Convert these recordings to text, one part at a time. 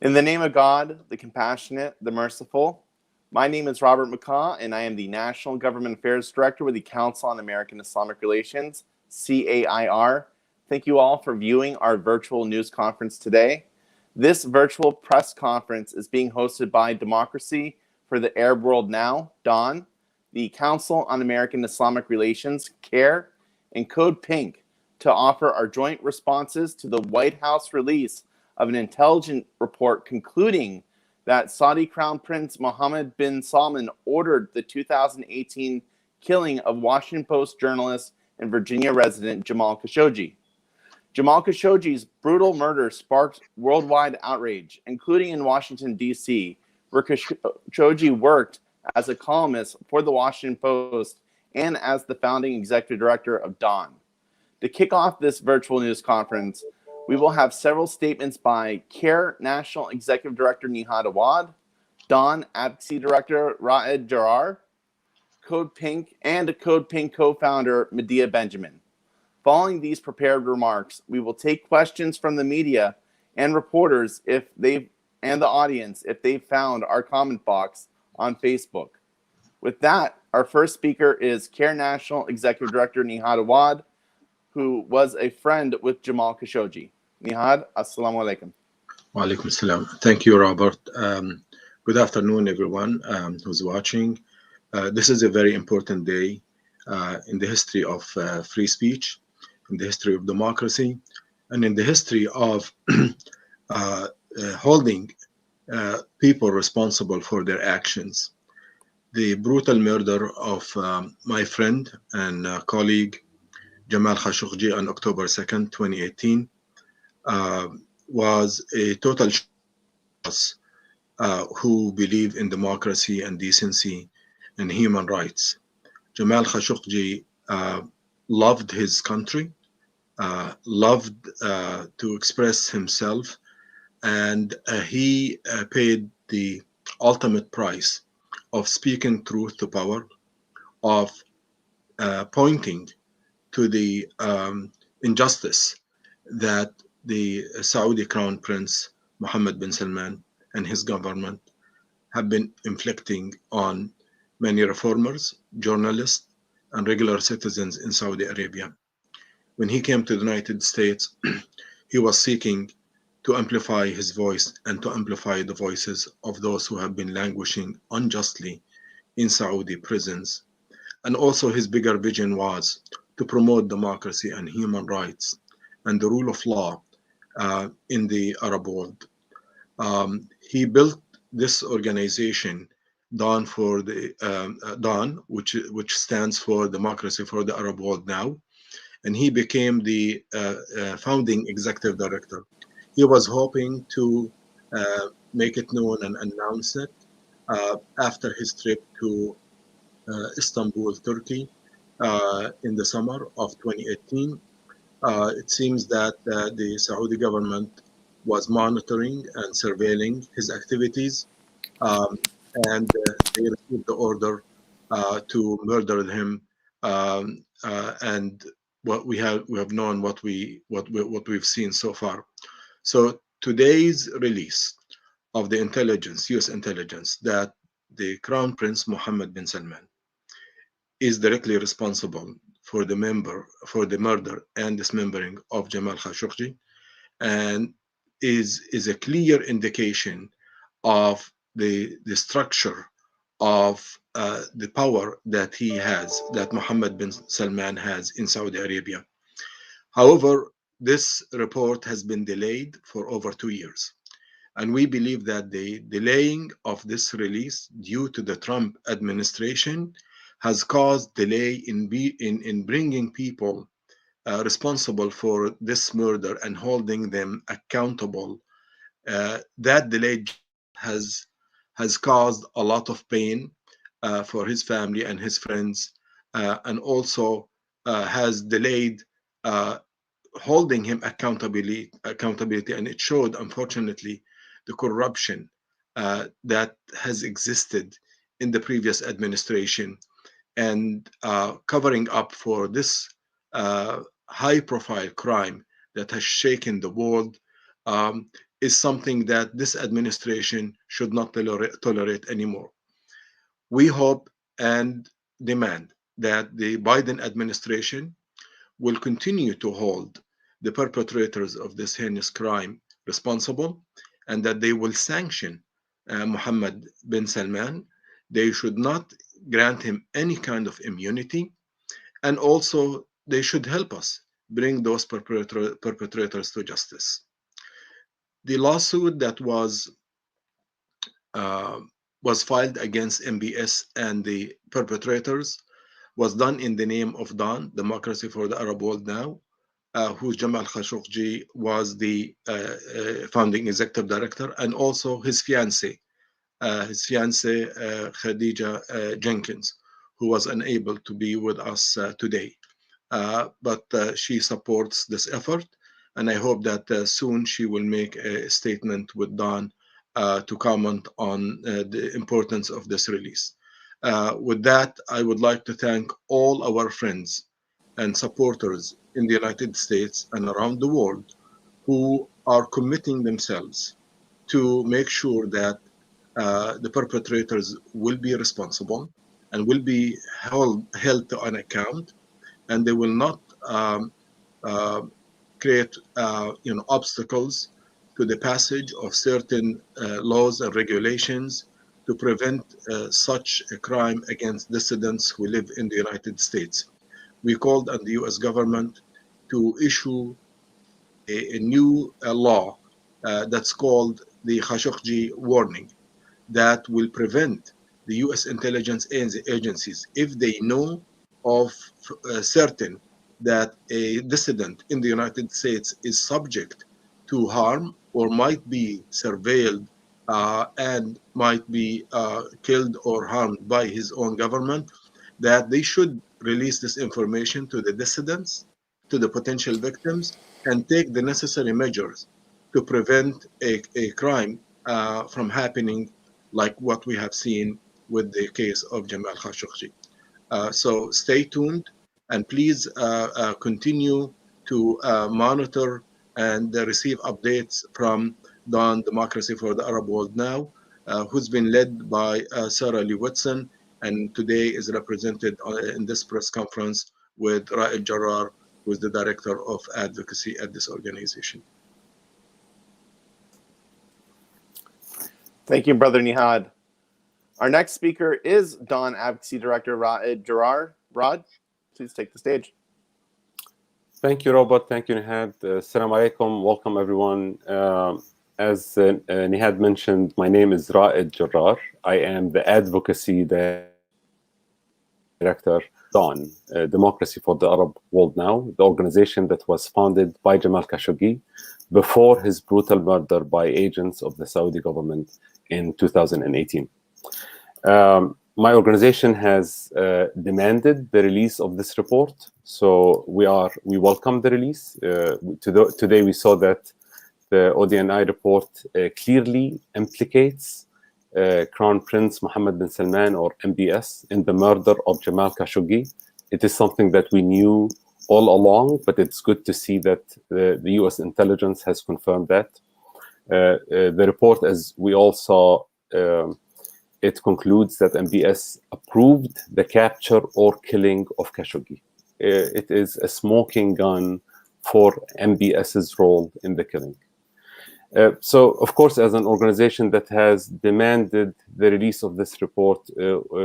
In the name of God, the compassionate, the merciful, my name is Robert McCaw, and I am the National Government Affairs Director with the Council on American-Islamic Relations, CAIR. Thank you all for viewing our virtual news conference today. This virtual press conference is being hosted by Democracy for the Arab World Now, DON, the Council on American-Islamic Relations, CAIR, and Code Pink to offer our joint responses to the White House release of an intelligence report concluding that Saudi Crown Prince Mohammed bin Salman ordered the 2018 killing of Washington Post journalist and Virginia resident Jamal Khashoggi. Jamal Khashoggi's brutal murder sparked worldwide outrage, including in Washington, D.C., where Khashoggi worked as a columnist for the Washington Post and as the founding executive director of DON. To kick off this virtual news conference, we will have several statements by CAIR National Executive Director Nihad Awad, DON Advocacy Director Raed Jarar, Code Pink, and Code Pink co-founder Medea Benjamin. Following these prepared remarks, we will take questions from the media and reporters and the audience if they've found our comment box on Facebook. With that, our first speaker is CAIR National Executive Director Nihad Awad, who was a friend with Jamal Khashoggi. Nihad, assalamu alaikum. Wa alaikum assalam. Thank you, Robert. Good afternoon, everyone who's watching. This is a very important day in the history of free speech, in the history of democracy, and in the history of holding people responsible for their actions. The brutal murder of my friend and colleague, Jamal Khashoggi, on October 2nd, 2018, was a total shock who believe in democracy and decency and human rights. Jamal Khashoggi loved his country, loved to express himself, and he paid the ultimate price of speaking truth to power, of pointing to the injustice that the Saudi Crown Prince Mohammed bin Salman and his government have been inflicting on many reformers, journalists, and regular citizens in Saudi Arabia. When he came to the United States, he was seeking to amplify his voice and to amplify the voices of those who have been languishing unjustly in Saudi prisons. And also his bigger vision was to promote democracy and human rights and the rule of law in the Arab world. He built this organization, DON, which stands for Democracy for the Arab World Now, and he became the founding executive director. He was hoping to make it known and announce it after his trip to Istanbul, Turkey, in the summer of 2018. It seems that the Saudi government was monitoring and surveilling his activities, and they received the order to murder him. And what we have known, what we've seen so far. So today's release of the intelligence, U.S. intelligence, that the Crown Prince Mohammed bin Salman is directly responsible for the murder and dismembering of Jamal Khashoggi, and is a clear indication of the structure of the power that he has, that Mohammed bin Salman has in Saudi Arabia. However, this report has been delayed for over 2 years. And we believe that the delaying of this release due to the Trump administration has caused delay in bringing people responsible for this murder and holding them accountable. That delay has caused a lot of pain for his family and his friends, and also has delayed holding him accountability, and it showed, unfortunately, the corruption that has existed in the previous administration, and covering up for this high-profile crime that has shaken the world is something that this administration should not tolerate anymore. We hope and demand that the Biden administration will continue to hold the perpetrators of this heinous crime responsible, and that they will sanction Mohammed bin Salman. They should not grant him any kind of immunity, and also they should help us bring those perpetrators to justice. The lawsuit that uh, was filed against MBS and the perpetrators was done in the name of DON, Democracy for the Arab World Now, whose Jamal Khashoggi was the founding executive director, and also his fiancée, Khadija Jenkins, who was unable to be with us today. But she supports this effort, and I hope that soon she will make a statement with Don to comment on the importance of this release. With that, I would like to thank all our friends and supporters in the United States and around the world who are committing themselves to make sure that the perpetrators will be responsible and will be held to an account, and they will not uh, create obstacles to the passage of certain laws and regulations to prevent such a crime against dissidents who live in the United States. We called on the U.S. government to issue a new law that's called the Khashoggi warning, that will prevent the U.S. intelligence agencies, if they know of certain that a dissident in the United States is subject to harm or might be surveilled and might be killed or harmed by his own government, that they should release this information to the dissidents, to the potential victims, and take the necessary measures to prevent a crime from happening like what we have seen with the case of Jamal Khashoggi. So stay tuned, and please continue to monitor and receive updates from DON, Democracy for the Arab World Now, who's been led by Sarah Lee Whitson, and today is represented in this press conference with Ra'ed Jarrar, who is the Director of Advocacy at this organization. Thank you, Brother Nihad. Our next speaker is DON Advocacy Director Ra'ed Jarrar. Rod, please take the stage. Thank you, Robert. Thank you, Nihad. Assalamu alaikum. Welcome, everyone. As Nihad mentioned, my name is Ra'ed Jarrar. I am the Advocacy Director, DON, Democracy for the Arab World Now, the organization that was founded by Jamal Khashoggi before his brutal murder by agents of the Saudi government in 2018. My organization has demanded the release of this report, so we welcome the release. Today we saw that the ODNI report clearly implicates Crown Prince Mohammed bin Salman, or MBS, in the murder of Jamal Khashoggi. It is something that we knew all along, but it's good to see that the US intelligence has confirmed that. The report, as we all saw, it concludes that MBS approved the capture or killing of Khashoggi. It is a smoking gun for MBS's role in the killing. So, of course, as an organization that has demanded the release of this report,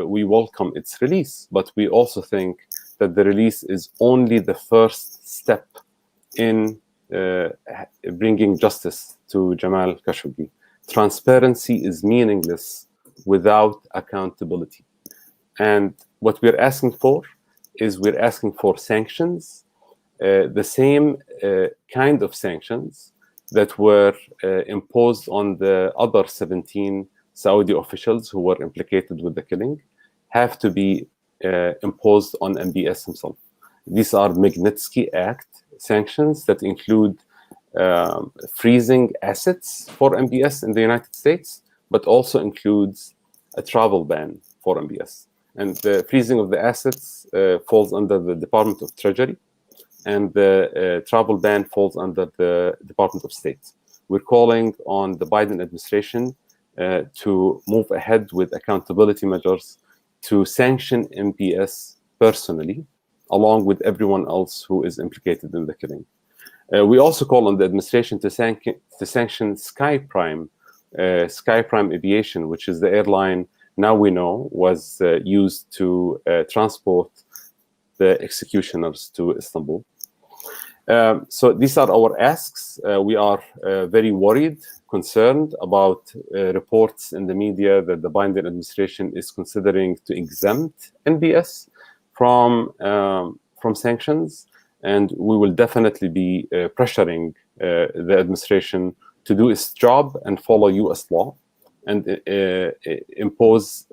we welcome its release, but we also think that the release is only the first step in bringing justice to Jamal Khashoggi. Transparency is meaningless without accountability. And what we're asking for is we're asking for sanctions, the same kind of sanctions that were imposed on the other 17 Saudi officials who were implicated with the killing, have to be imposed on MBS himself. These are Magnitsky Act sanctions that include freezing assets for MBS in the United States, but also includes a travel ban for MBS. And the freezing of the assets falls under the Department of Treasury, and the travel ban falls under the Department of State. we're calling on the Biden administration to move ahead with accountability measures to sanction MBS personally, along with everyone else who is implicated in the killing. We also call on the administration to sanction Sky Prime Aviation, which is the airline now we know was used to transport the executioners to Istanbul. So these are our asks. We are very worried, concerned about reports in the media that the Biden administration is considering to exempt NBS from sanctions, and we will definitely be pressuring the administration to do its job and follow U.S. law and impose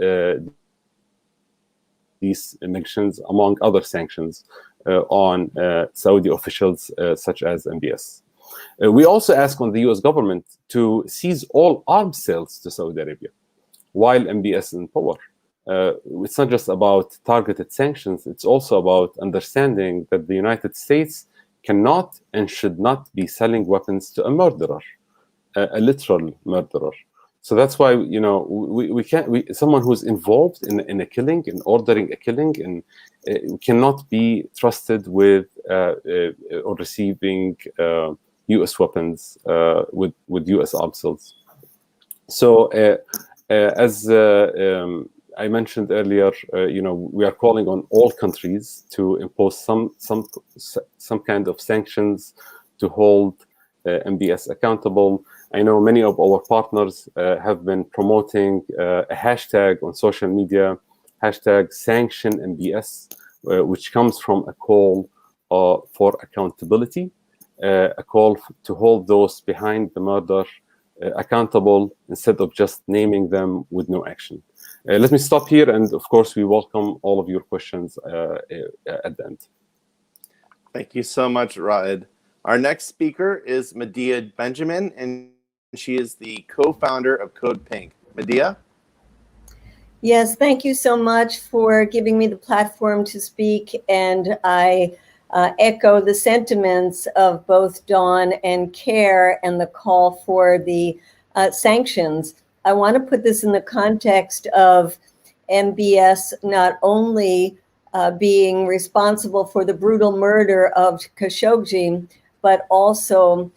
these sanctions, among other sanctions, on Saudi officials such as MBS. We also ask on the U.S. government to seize all arms sales to Saudi Arabia while MBS is in power. It's not just about targeted sanctions, it's also about understanding that the United States cannot and should not be selling weapons to a murderer, a literal murderer. So that's why, you know, we can't, someone who's involved in a killing, in ordering a killing, and cannot be trusted with or receiving U.S. weapons with U.S. arms sales. So as I mentioned earlier, you know, we are calling on all countries to impose some kind of sanctions to hold MBS accountable. I know many of our partners have been promoting a hashtag on social media, hashtag sanction MBS, which comes from a call for accountability, a call to hold those behind the murder accountable instead of just naming them with no action. Let me stop here, and of course, we welcome all of your questions at the end. Thank you so much, Raed. Our next speaker is Medea Benjamin, and she is the co-founder of Code Pink. Medea? Yes, thank you so much for giving me the platform to speak, and I echo the sentiments of both DON and CAIR and the call for the sanctions. I want to put this in the context of MBS not only being responsible for the brutal murder of Khashoggi, but also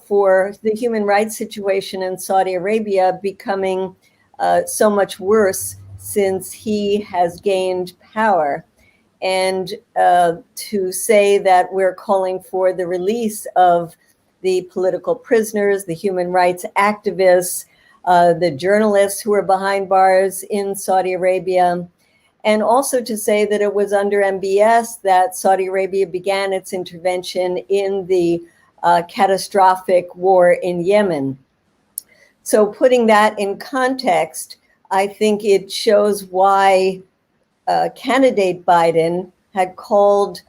for the human rights situation in Saudi Arabia becoming so much worse since he has gained power. And to say that we're calling for the release of the political prisoners, the human rights activists, the journalists who are behind bars in Saudi Arabia, and also to say that it was under MBS that Saudi Arabia began its intervention in the catastrophic war in Yemen. So putting that in context, I think it shows why candidate Biden had called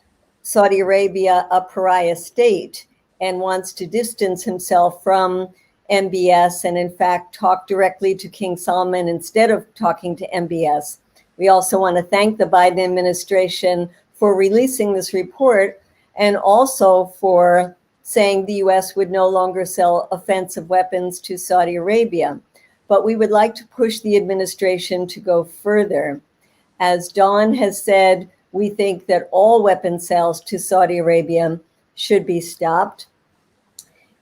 Saudi Arabia a pariah state and wants to distance himself from MBS and in fact talk directly to King Salman instead of talking to MBS. We also want to thank the Biden administration for releasing this report and also for saying the US would no longer sell offensive weapons to Saudi Arabia. But we would like to push the administration to go further. As Dawn has said, we think that all weapon sales to Saudi Arabia should be stopped.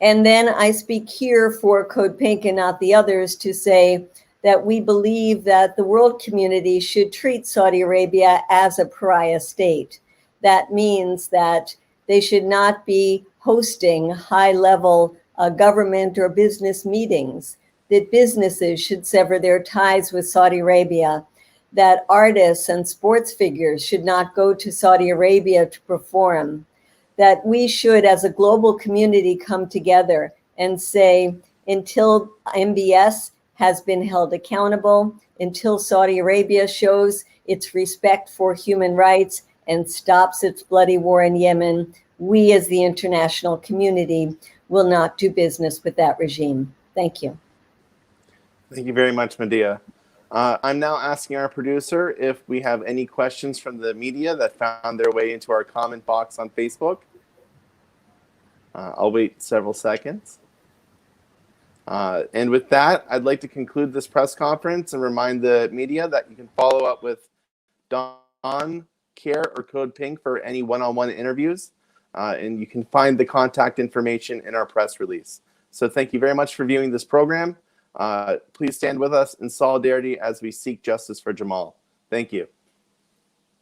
And then I speak here for Code Pink and not the others to say that we believe that the world community should treat Saudi Arabia as a pariah state. That means that they should not be hosting high-level government or business meetings, that businesses should sever their ties with Saudi Arabia, that artists and sports figures should not go to Saudi Arabia to perform, that we should, as a global community, come together and say, until MBS has been held accountable, until Saudi Arabia shows its respect for human rights and stops its bloody war in Yemen, we as the international community will not do business with that regime. Thank you. Thank you very much, Medea. I'm now asking our producer if we have any questions from the media that found their way into our comment box on Facebook. I'll wait several seconds. And with that, I'd like to conclude this press conference and remind the media that you can follow up with Don, CAIR, or Code Pink for any one-on-one interviews. And you can find the contact information in our press release. So thank you very much for viewing this program. Please stand with us in solidarity as we seek justice for Jamal. Thank you.